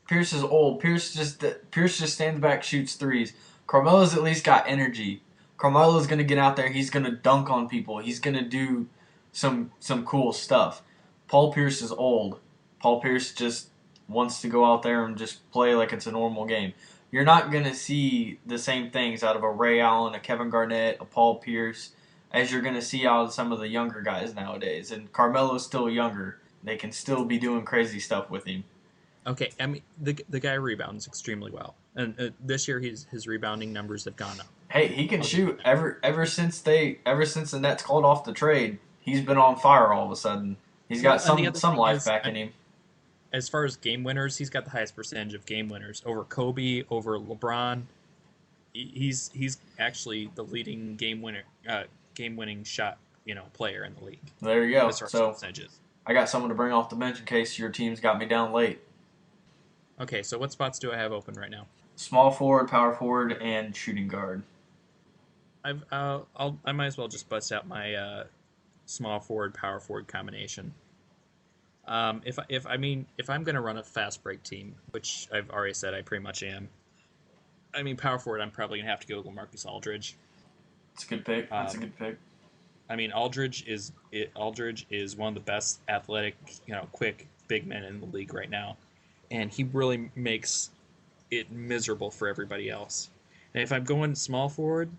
Pierce is old. Pierce just stands back, shoots threes. Carmelo's at least got energy. Carmelo's gonna get out there. He's gonna dunk on people. He's gonna do some cool stuff. Paul Pierce is old. Paul Pierce just wants to go out there and just play like it's a normal game. You're not gonna see the same things out of a Ray Allen, a Kevin Garnett, a Paul Pierce, as you're gonna see out of some of the younger guys nowadays. And Carmelo's still younger. They can still be doing crazy stuff with him. Okay, I mean the guy rebounds extremely well, and this year his rebounding numbers have gone up. Hey, he can I'll give him shoot. that. Ever since the Nets called off the trade, he's been on fire all of a sudden. He's Well, got and the some other some thing life is, back in him. as far as game winners, he's got the highest percentage of game winners over Kobe, over LeBron. He's actually the leading game winning shot player in the league There you go. as far as So percentages. I got someone to bring off the bench in case your team's got me down late. Okay, so what spots do I have open right now? Small forward, power forward, and shooting guard. I might as well just bust out my small forward power forward combination. If I'm gonna run a fast break team, which I've already said I pretty much am. I mean power forward, I'm probably gonna have to go with Marcus Aldridge. It's a good pick. That's a Um, good pick. I mean Aldridge is one of the best athletic, quick big men in the league right now, and he really makes it miserable for everybody else. And if I'm going small forward,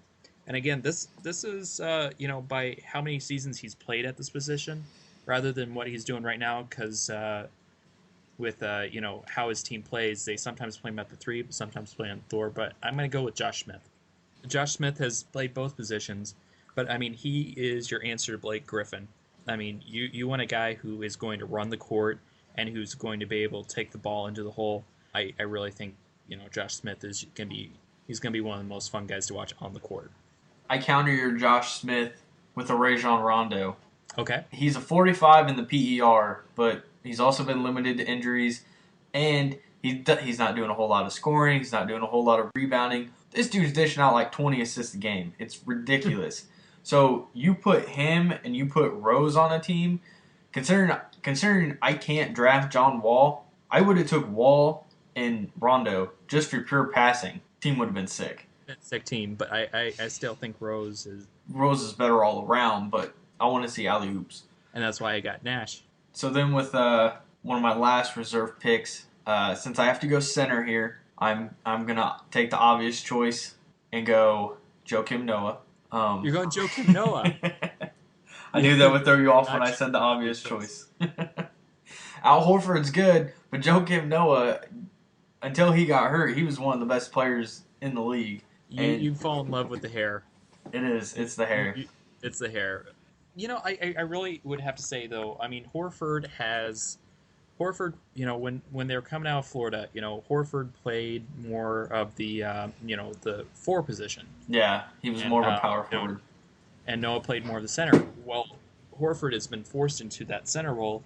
and again, this is by how many seasons he's played at this position, rather than what he's doing right now, because with how his team plays, they sometimes play him at the three, but sometimes play on Thor. But I'm going to go with Josh Smith. Josh Smith has played both positions, but I mean he is your answer to Blake Griffin. I mean you want a guy who is going to run the court and who's going to be able to take the ball into the hole. I really think Josh Smith is going to be he's going to be one of the most fun guys to watch on the court. I counter your Josh Smith with a Rajon Rondo. Okay. He's a 45 in the PER, but he's also been limited to injuries, and he's not doing a whole lot of scoring. He's not doing a whole lot of rebounding. This dude's dishing out like 20 assists a game. It's ridiculous. So you put him and you put Rose on a team. Considering I can't draft John Wall, I would have took Wall and Rondo just for pure passing. Team would have been sick. Sick team, but I still think Rose is, Rose is better all around, but I want to see alley oops. and that's why I got Nash. So then with one of my last reserve picks, since I have to go center here, I'm gonna take the obvious choice and go Joakim Noah. You're going Joakim Noah. I knew that would throw you off when I Not said the obvious choice. Al Horford's good, but Joakim Noah, until he got hurt, he was one of the best players in the league. You fall in love with the hair. It is. It's the hair. It's the hair. I really would have to say though. I mean, Horford. When they were coming out of Florida, Horford played more of the four position, Yeah, he was and more of a power you know, forward. and Noah played more of the center. Well, Horford has been forced into that center role,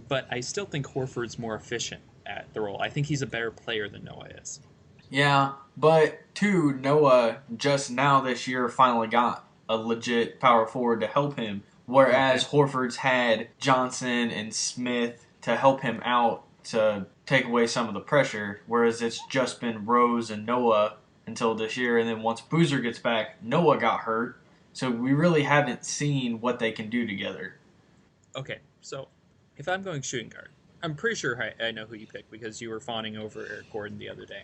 but I still think Horford's more efficient at the role. I think he's a better player than Noah is. Yeah, but too, Noah just now this year finally got a legit power forward to help him, whereas Horford's had Johnson and Smith to help him out to take away some of the pressure, whereas it's just been Rose and Noah until this year, and then once Boozer gets back, Noah got hurt, so we really haven't seen what they can do together. Okay, so if I'm going shooting guard, I'm pretty sure I know who you picked because you were fawning over Eric Gordon the other day.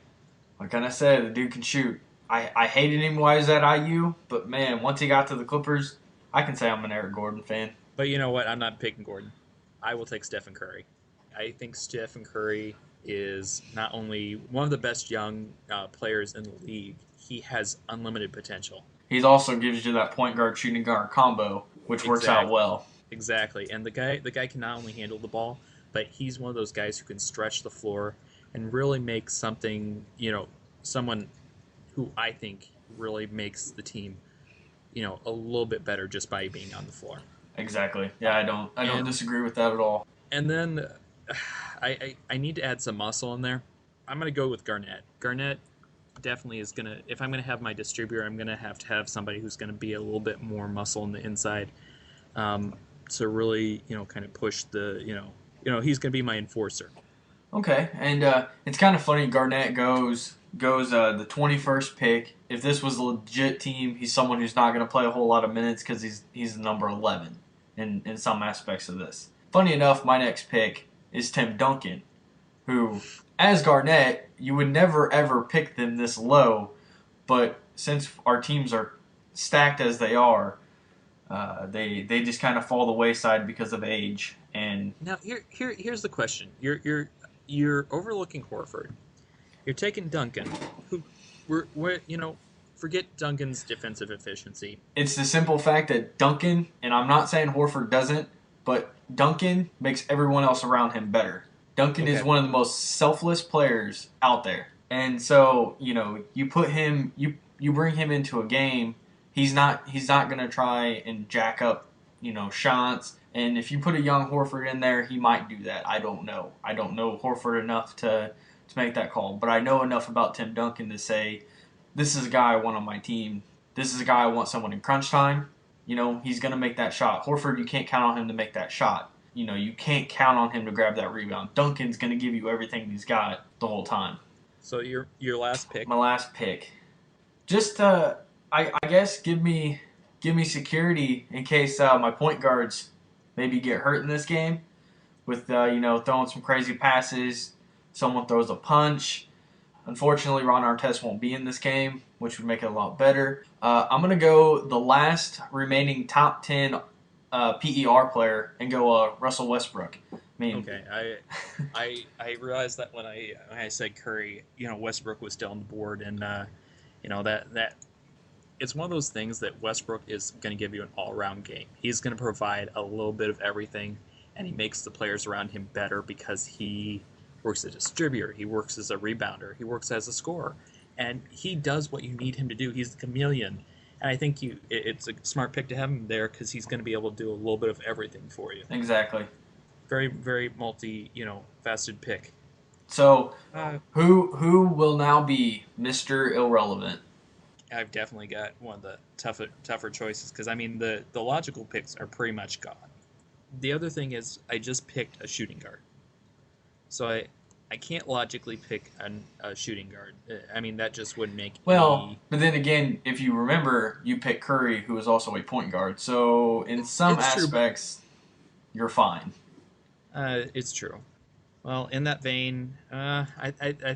What can I say? The dude can shoot. I hated him while he was at IU, but man, once he got to the Clippers, I can say I'm an Eric Gordon fan. But you know what? I'm not picking Gordon. I will take Stephen Curry. I think Stephen Curry is not only one of the best young players in the league, he has unlimited potential. He also gives you that point guard shooting guard combo, which works out well. Exactly. And the guy can not only handle the ball, but he's one of those guys who can stretch the floor and really make something, someone who I think really makes the team, a little bit better just by being on the floor. Exactly. Yeah, I don't And disagree with that at all. and then I need to add some muscle in there. I'm gonna go with Garnett. Garnett definitely is gonna. If I'm gonna have my distributor, I'm gonna have to have somebody who's gonna be a little bit more muscle on the inside, to really kind of push the he's gonna be my enforcer. Okay, and it's kind of funny. Garnett goes the 21st pick. If this was a legit team, he's someone who's not going to play a whole lot of minutes because he's the number 11 in some aspects of this. Funny enough, my next pick is Tim Duncan, who, as Garnett, you would never ever pick them this low, but since our teams are stacked as they are, they just kind of fall the wayside because of age. And now here's the question: you're overlooking Horford. You're taking Duncan, who we're forget Duncan's defensive efficiency. It's the simple fact that Duncan, and I'm not saying Horford doesn't, but Duncan makes everyone else around him better. Duncan is one of the most selfless players out there. And so, you put him you bring him into a game, he's not going to try and jack up, shots. And if you put a young Horford in there, he might do that. I don't know. I don't know Horford enough to make that call, but I know enough about Tim Duncan to say this is a guy I want on my team. This is a guy I want someone in crunch time. He's going to make that shot. Horford, you can't count on him to make that shot. You can't count on him to grab that rebound. Duncan's going to give you everything he's got the whole time. So your last pick? My last pick. Just, I guess, give me security in case my point guards maybe get hurt in this game with, throwing some crazy passes. Someone throws a punch. Unfortunately, Ron Artest won't be in this game, which would make it a lot better. I'm going to go the last remaining top 10 PER player and go Russell Westbrook. Okay, I realized that when I said Curry, Westbrook was still on the board, and that it's one of those things that Westbrook is going to give you an all-around game. He's going to provide a little bit of everything, and he makes the players around him better because he works as a distributor, he works as a rebounder, he works as a scorer, and he does what you need him to do. He's the chameleon, and I think it's a smart pick to have him there because he's going to be able to do a little bit of everything for you. Exactly. Very, very faceted pick. So, who will now be Mr. Irrelevant? I've definitely got one of the tougher choices because the logical picks are pretty much gone. The other thing is I just picked a shooting guard, so I can't logically pick a shooting guard. That just wouldn't make But then again, if you remember, you picked Curry, who is also a point guard. So in some aspects, you're fine. It's true. Well, in that vein, I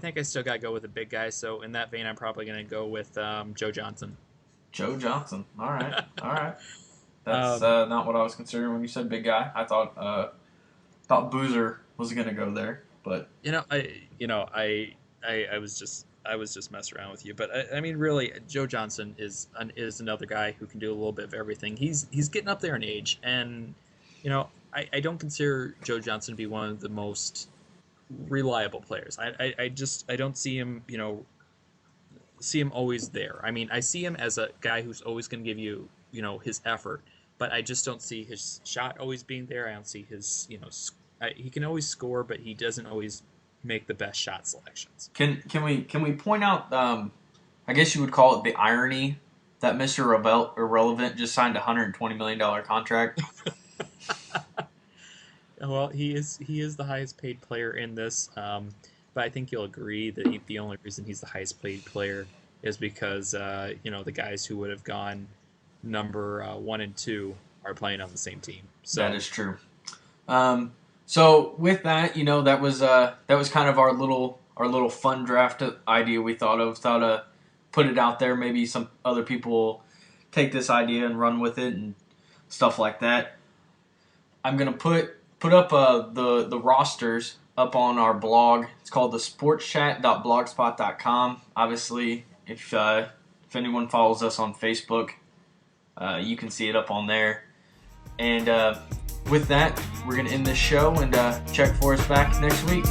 think I still got to go with a big guy. So in that vein, I'm probably going to go with Joe Johnson. Joe Johnson. All right. All right. That's not what I was considering when you said big guy. I thought Boozer was going to go there. But I was just messing around with you. But really, Joe Johnson is another guy who can do a little bit of everything. He's getting up there in age, and I don't consider Joe Johnson to be one of the most reliable players. I don't see him always there. I see him as a guy who's always going to give you his effort, but I just don't see his shot always being there. I don't see his he can always score, but he doesn't always make the best shot selections. Can we point out? I guess you would call it the irony that Mr. Irrelevant just signed a $120 million contract. Well, he is the highest paid player in this, but I think you'll agree that the only reason he's the highest paid player is because the guys who would have gone number 1 and 2 are playing on the same team. So that is true. So with that, that was kind of our little fun draft idea we thought of put it out there. Maybe some other people will take this idea and run with it and stuff like that. I'm gonna put up the rosters up on our blog. It's called the sportschat.blogspot.com. Obviously, if anyone follows us on Facebook, you can see it up on there. And with that, we're going to end this show and check for us back next week.